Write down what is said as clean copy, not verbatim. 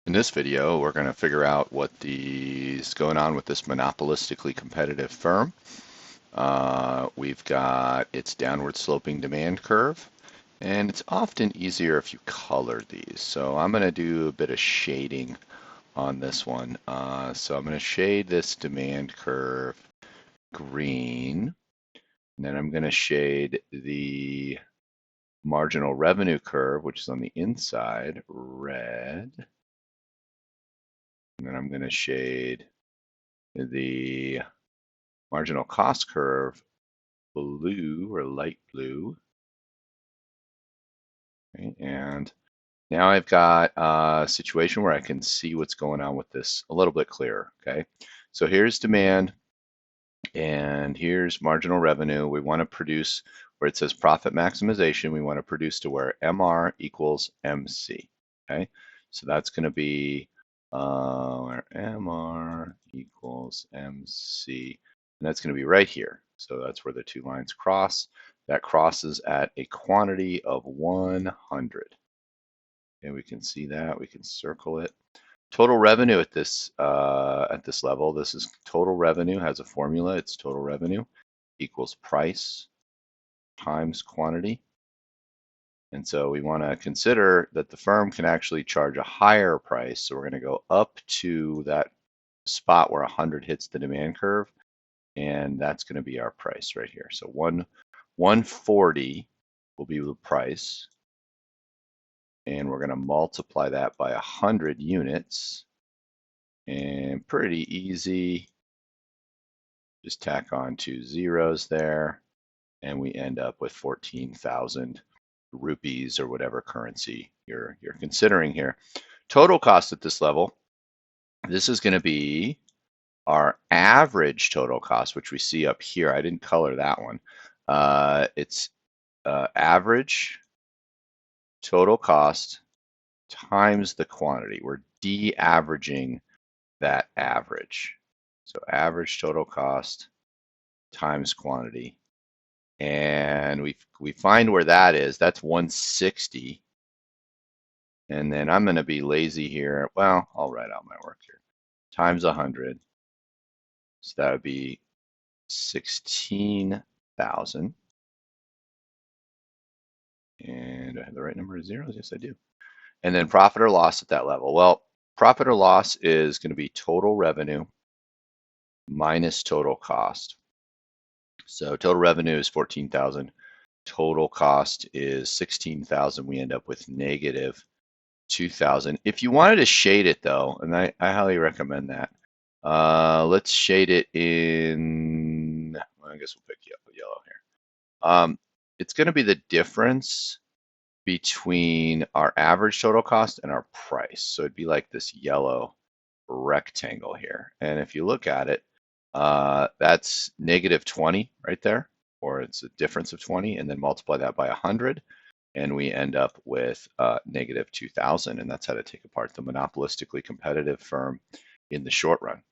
In this video, we're going to figure out what is going on with this monopolistically competitive firm. We've got its downward sloping demand curve, and it's often easier if you color these. So I'm going to do a bit of shading on this one. So I'm going to shade this demand curve green, and then I'm going to shade the marginal revenue curve, which is on the inside, red. And then I'm going to shade the marginal cost curve blue or light blue. Okay, and now I've got a situation where I can see what's going on with this a little bit clearer. Okay, so here's demand and here's marginal revenue. We want to produce where it says profit maximization. We want to produce to where MR equals MC. Okay, so that's going to be where MR equals MC, and that's going to be right here. So that's where the two lines cross. That crosses at a quantity of 100. And we can see that. We can circle it. Total revenue at this level. This is total revenue, has a formula. It's total revenue equals price times quantity. And so we want to consider that the firm can actually charge a higher price. So we're going to go up to that spot where 100 hits the demand curve, and that's going to be our price right here. So 140 will be the price, and we're going to multiply that by 100 units, and pretty easy. Just tack on 2 zeros there, and we end up with 14,000 rupees or whatever currency you're considering here. Total cost at this level, this is going to be our average total cost, which we see up here. I didn't color that one. It's average total cost times the quantity. We're de-averaging that average. So average total cost times quantity. And we find where that is. That's 160. And then I'm going to be lazy here. Well, I'll write out my work here. Times 100. So that would be 16,000. And do I have the right number of zeros? Yes, I do. And then profit or loss at that level. Well, profit or loss is going to be total revenue minus total cost. So total revenue is 14,000. Total cost is 16,000. We end up with negative 2,000. If you wanted to shade it though, and I highly recommend that, let's shade it in, well, I guess we'll pick yellow here. It's going to be the difference between our average total cost and our price. So it'd be like this yellow rectangle here. And if you look at it, that's negative 20 right there, or it's a difference of 20, and then multiply that by 100, and we end up with negative 2,000. And that's how to take apart the monopolistically competitive firm in the short run.